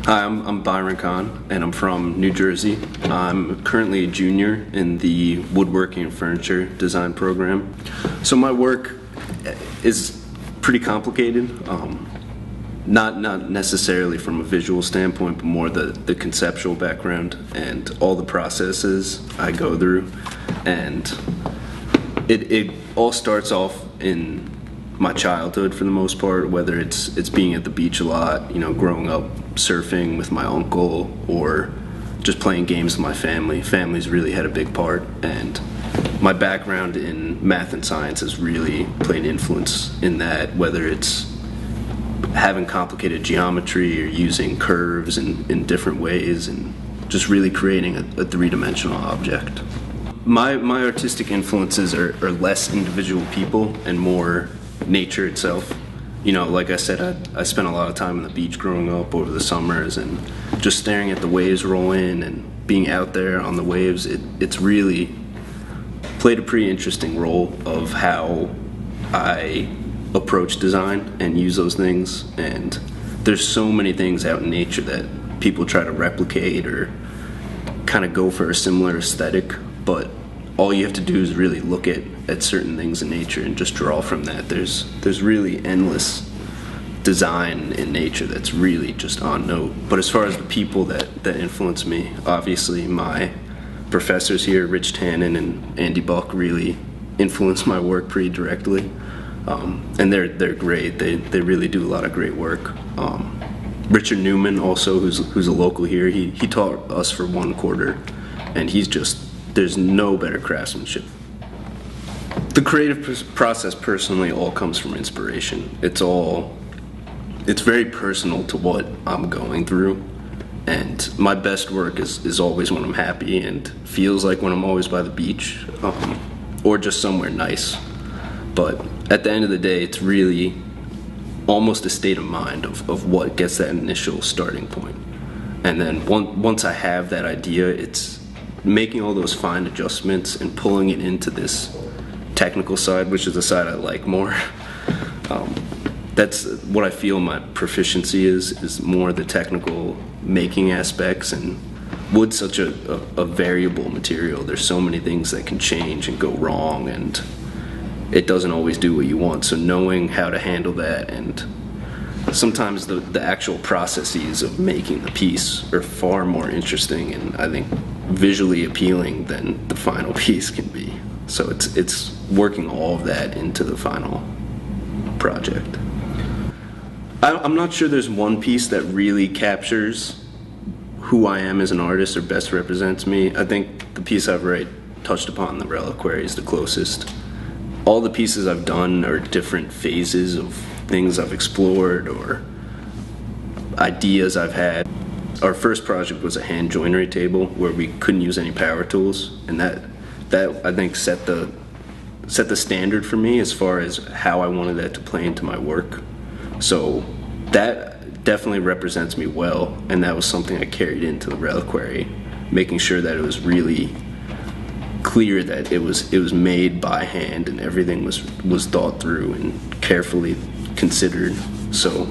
Hi, I'm Byron Conn, and I'm from New Jersey. I'm currently a junior in the woodworking and furniture design program. So my work is pretty complicated, not necessarily from a visual standpoint, but more the conceptual background and all the processes I go through. And it all starts off in my childhood for the most part, whether it's being at the beach a lot, growing up surfing with my uncle, or just playing games with my family. Family's really had a big part, and my background in math and science has really played influence in that, whether it's having complicated geometry or using curves in different ways and just really creating a three-dimensional object. My artistic influences are less individual people and more nature itself. Like I said, I spent a lot of time on the beach growing up over the summers, and just staring at the waves roll in and being out there on the waves, it's really played a pretty interesting role of how I approach design and use those things. And there's so many things out in nature that people try to replicate or kind of go for a similar aesthetic, but all you have to do is really look at certain things in nature and just draw from that. There's really endless design in nature that's really just on note. But as far as the people that influence me, obviously my professors here, Rich Tannen and Andy Buck, really influence my work pretty directly. And they're great. They really do a lot of great work. Richard Newman also, who's a local here, he taught us for 1 quarter, and there's no better craftsmanship. The creative process personally all comes from inspiration. It's very personal to what I'm going through, and my best work is always when I'm happy, and feels like when I'm always by the beach, or just somewhere nice. But at the end of the day, it's really almost a state of mind of what gets that initial starting point. And then once I have that idea, it's making all those fine adjustments and pulling it into this technical side, which is the side I like more. That's what I feel my proficiency is more the technical making aspects. And wood's such a variable material. There's so many things that can change and go wrong, and it doesn't always do what you want. So knowing how to handle that, and sometimes the actual processes of making the piece are far more interesting and I think visually appealing than the final piece can be. So it's working all of that into the final project. I'm not sure there's one piece that really captures who I am as an artist or best represents me. I think the piece I've already touched upon, the reliquary, is the closest. All the pieces I've done are different phases of things I've explored or ideas I've had. Our first project was a hand joinery table where we couldn't use any power tools, and that I think set the standard for me as far as how I wanted that to play into my work. So that definitely represents me well, and that was something I carried into the reliquary, making sure that it was really clear that it was made by hand and everything was thought through and carefully considered. So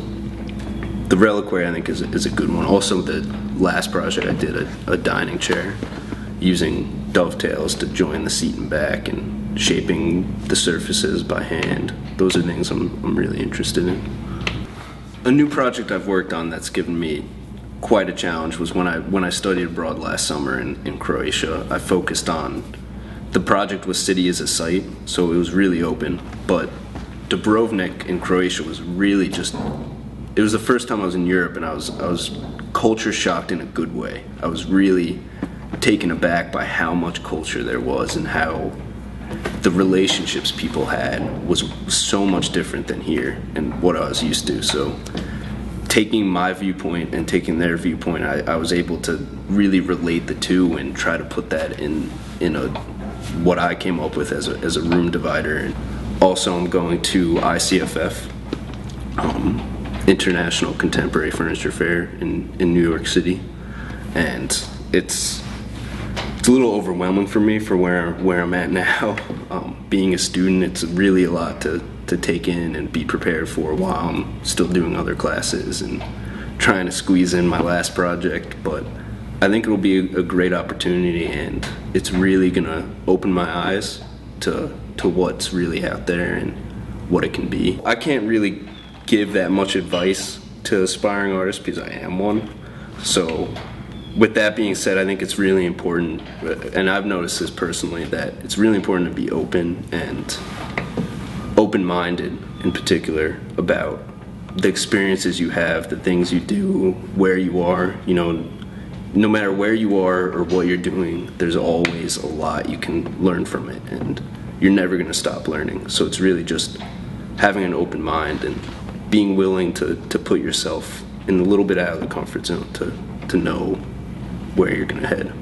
the reliquary I think is a good one. Also the last project I did, a dining chair, using dovetails to join the seat and back and shaping the surfaces by hand. Those are things I'm really interested in. A new project I've worked on that's given me quite a challenge was when I studied abroad last summer in Croatia. I focused on, the project was city as a site, so it was really open, but Dubrovnik in Croatia was really it was the first time I was in Europe, and I was culture shocked in a good way. I was really taken aback by how much culture there was and how the relationships people had was so much different than here and what I was used to. So taking my viewpoint and taking their viewpoint, I was able to really relate the two and try to put that in what I came up with as a room divider. And also I'm going to ICFF, International Contemporary Furniture Fair in New York City, and it's a little overwhelming for me for where I'm at now. Being a student, it's really a lot to take in and be prepared for while I'm still doing other classes and trying to squeeze in my last project, but I think it'll be a great opportunity, and it's really gonna open my eyes to what's really out there and what it can be. I can't really give that much advice to aspiring artists because I am one. So with that being said, I think it's really important, and I've noticed this personally, that it's really important to be open and open-minded in particular about the experiences you have, the things you do, where you are. You know, no matter where you are or what you're doing, there's always a lot you can learn from it, and you're never going to stop learning. So it's really just having an open mind and being willing to put yourself in a little bit out of the comfort zone to know where you're going to head.